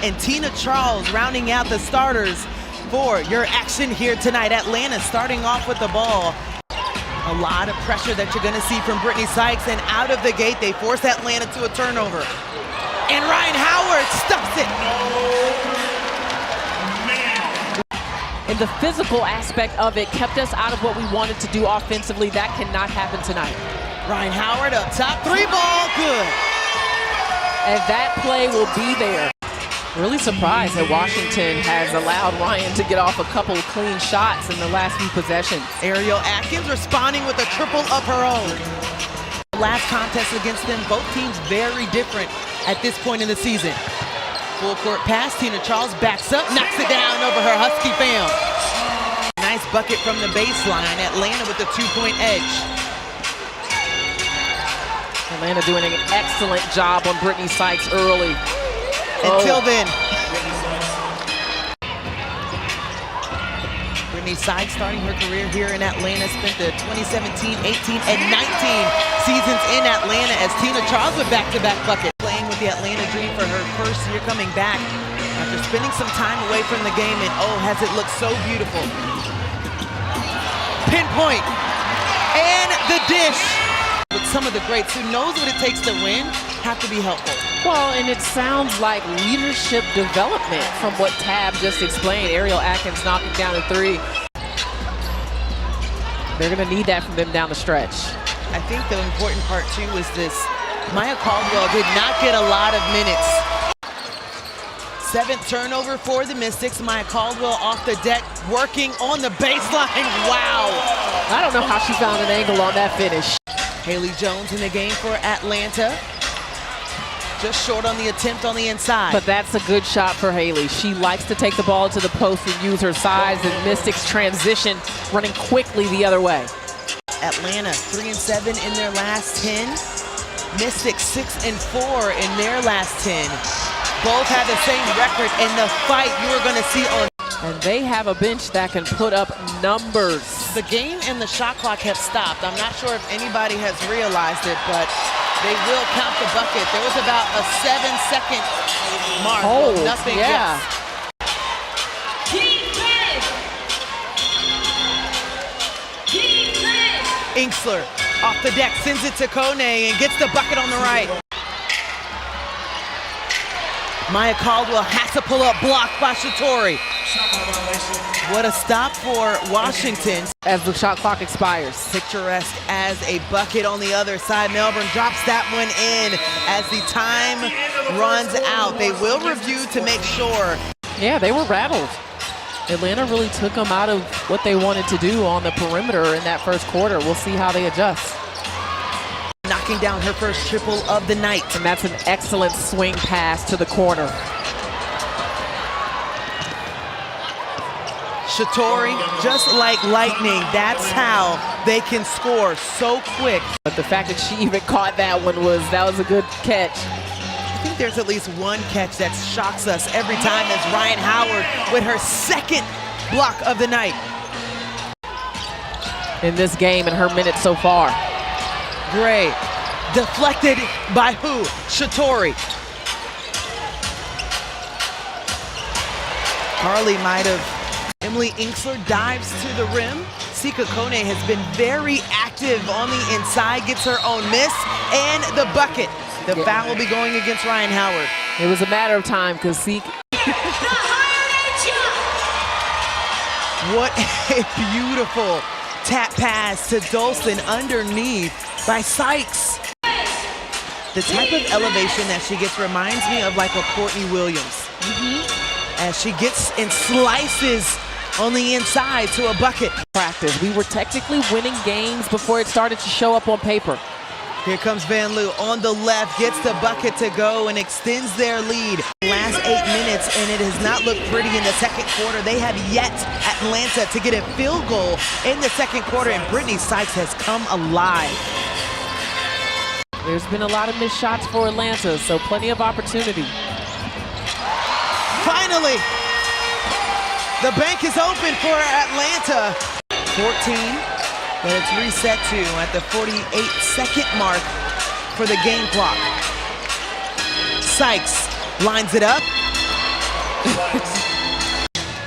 and Tina Charles rounding out the starters for your action here tonight. Atlanta starting off with the ball. A lot of pressure that you're going to see from Brittany Sykes, and out of the gate they force Atlanta to a turnover. And Ryan Howard stops it. And the physical aspect of it kept us out of what we wanted to do offensively. That cannot happen tonight. Ryan Howard up top, 3-ball, good. And that play will be there. Really surprised that Washington has allowed Ryan to get off a couple of clean shots in the last few possessions. Ariel Atkins responding with a triple of her own. Last contest against them, both teams very different at this point in the season. Full court pass, Tina Charles backs up, knocks it down over her Husky fam. Nice bucket from the baseline. Atlanta with the 2-point edge. Atlanta doing an excellent job on Brittany Sykes early. Until then. Brittany Sykes starting her career here in Atlanta, spent the 2017, 18, and 19 seasons in Atlanta as Tina Charles with back-to-back buckets. Playing with the Atlanta Dream for her first year coming back after spending some time away from the game, and oh, has it looked so beautiful. Pinpoint, and the dish. With some of the greats who knows what it takes to win, have to be helpful. Well, and it sounds like leadership development from what Tab just explained. Ariel Atkins knocking down a 3. They're going to need that from them down the stretch. I think the important part, too, is this. Maya Caldwell did not get a lot of minutes. 7th turnover for the Mystics. Maya Caldwell off the deck, working on the baseline. Wow. I don't know how she found an angle on that finish. Haley Jones in the game for Atlanta. Just short on the attempt on the inside. But that's a good shot for Haley. She likes to take the ball to the post and use her size, and Mystics transition running quickly the other way. Atlanta 3-7 in their last 10. Mystics 6-4 in their last 10. Both have the same record in the fight you are going to see on. And they have a bench that can put up numbers. The game and the shot clock have stopped. I'm not sure if anybody has realized it, but they will count the bucket. There was about a 7-second mark. Oh, nothing. Yeah. Inksler off the deck, sends it to Kone and gets the bucket on the right. Maya Caldwell has to pull up, blocked by Shatori. What a stop for Washington. As the shot clock expires. Picturesque as a bucket on the other side. Melbourne drops that one in as the time runs out. They will review to make sure. Yeah, they were rattled. Atlanta really took them out of what they wanted to do on the perimeter in that first quarter. We'll see how they adjust. Knocking down her first triple of the night. And that's an excellent swing pass to the corner. Shatori, just like lightning, that's how they can score so quick. But the fact that she even caught that one was a good catch. I think there's at least one catch that shocks us every time as Ryan Howard with her 2nd block of the night. In this game and her minutes so far. Gray, deflected by who? Shatori. Carly might have. Emily Inksler dives to the rim. Sika Kone has been very active on the inside, gets her own miss, and the bucket. The foul will be going against Ryan Howard. It was a matter of time because Sika. What a beautiful tap pass to Dolson underneath by Sykes. The type of elevation that she gets reminds me of like a Courtney Williams. As she gets and slices on the inside to a bucket. Practice. We were technically winning games before it started to show up on paper. Here comes Van Loo on the left, gets the bucket to go and extends their lead. Last 8 minutes, and it has not looked pretty in the second quarter. They have yet, Atlanta, to get a field goal in the second quarter, and Brittany Sykes has come alive. There's been a lot of missed shots for Atlanta, so plenty of opportunity. Finally, the bank is open for Atlanta. 14, but it's reset to at the 48-second mark for the game clock. Sykes lines it up,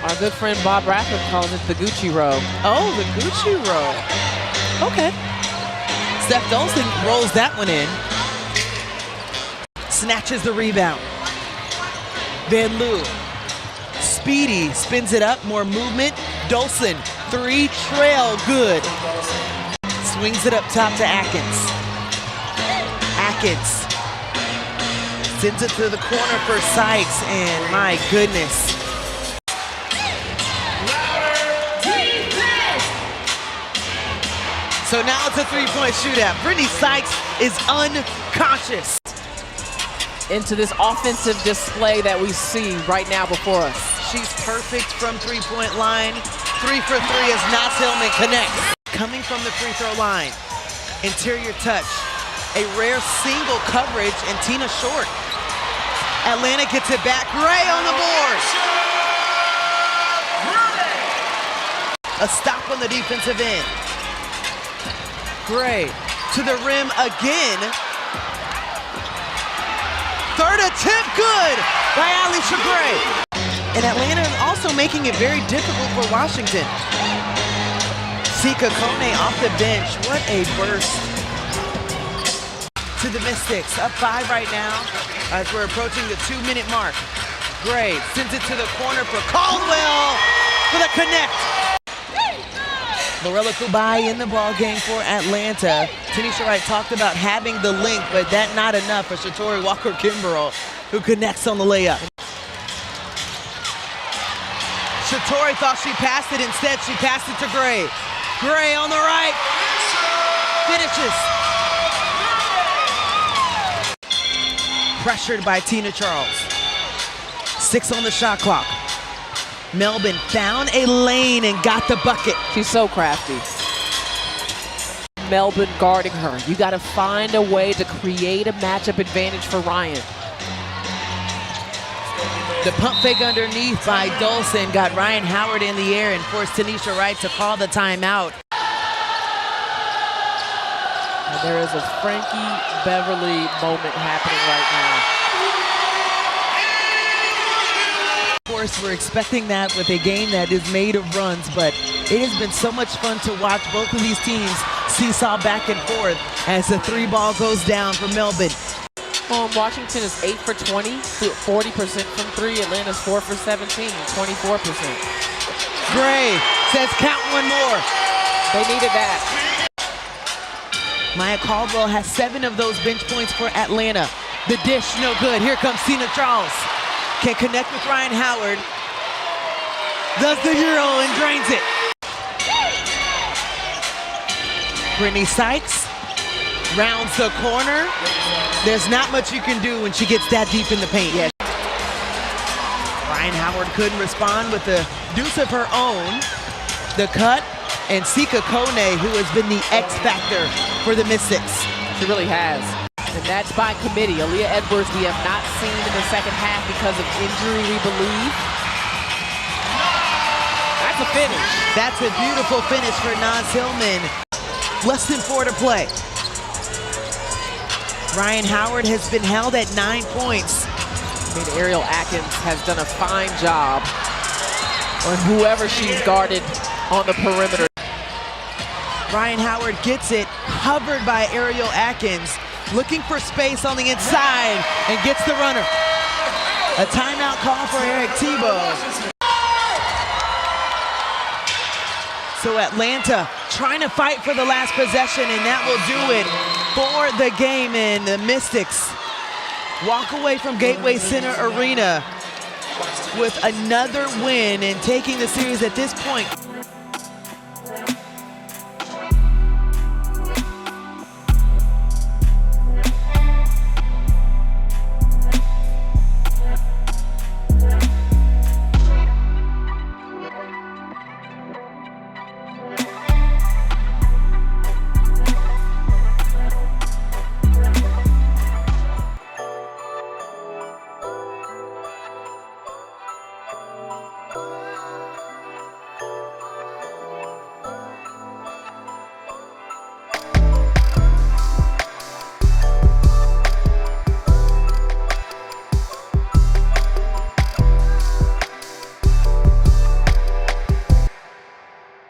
Our good friend Bob Bradford calls it the Gucci row. Oh, the Gucci roll. Okay. Steph Dolson rolls that one in. Snatches the rebound. Van Loo. Speedy spins it up, more movement. Dolson, three, trail, good. Swings it up top to Atkins. Atkins sends it to the corner for Sykes, and my goodness. So now it's a three-point shootout. Brittany Sykes is unconscious. Into this offensive display that we see right now before us. She's perfect from three-point line. 3 for 3 as Naz Hillman connects. Coming from the free throw line. Interior touch. A rare single coverage, and Tina Short. Atlanta gets it back. Gray on the board. A stop on the defensive end. Gray to the rim again. Third attempt, good by Alisha Gray. And Atlanta also making it very difficult for Washington. Sika Kone off the bench. What a burst. To the Mystics, up 5 right now as we're approaching the 2-minute mark. Gray sends it to the corner for Caldwell for the connect. Lorella Kubai in the ball game for Atlanta. Tanisha Wright talked about having the length, but that not enough for Shatori Walker-Kimbrell, who connects on the layup. Shatori thought she passed it. Instead, she passed it to Gray. Gray on the right. Finishes. Pressured by Tina Charles. 6 on the shot clock. Melbourne found a lane and got the bucket. She's so crafty. Melbourne guarding her. You got to find a way to create a matchup advantage for Ryan. The pump fake underneath by Dolson got Ryan Howard in the air and forced Tanisha Wright to call the timeout. And there is a Frankie Beverly moment happening right now. Of course, we're expecting that with a game that is made of runs, but it has been so much fun to watch both of these teams seesaw back and forth as the 3-ball goes down for Melbourne. Washington is 8 for 20, 40% from 3. Atlanta's 4 for 17, 24%. Gray says count one more. They needed that. Maya Caldwell has 7 of those bench points for Atlanta. The dish, no good. Here comes Tina Charles. Can connect with Ryan Howard. Does the Euro and drains it. Brittany Sykes rounds the corner. There's not much you can do when she gets that deep in the paint. Yeah. Ryan Howard couldn't respond with the deuce of her own. The cut, and Sika Kone, who has been the X factor for the Mystics. She really has. And that's by committee. Aaliyah Edwards we have not seen in the second half because of injury, we believe. That's a finish. That's a beautiful finish for Naz Hillman. Less than 4 to play. Ryan Howard has been held at 9 points. I mean, Ariel Atkins has done a fine job on whoever she's guarded on the perimeter. Ryan Howard gets it, hovered by Ariel Atkins, looking for space on the inside, and gets the runner. A timeout call for Eric Tebow. So Atlanta trying to fight for the last possession, and that will do it for the game. And the Mystics walk away from Gateway Center Arena with another win and taking the series at this point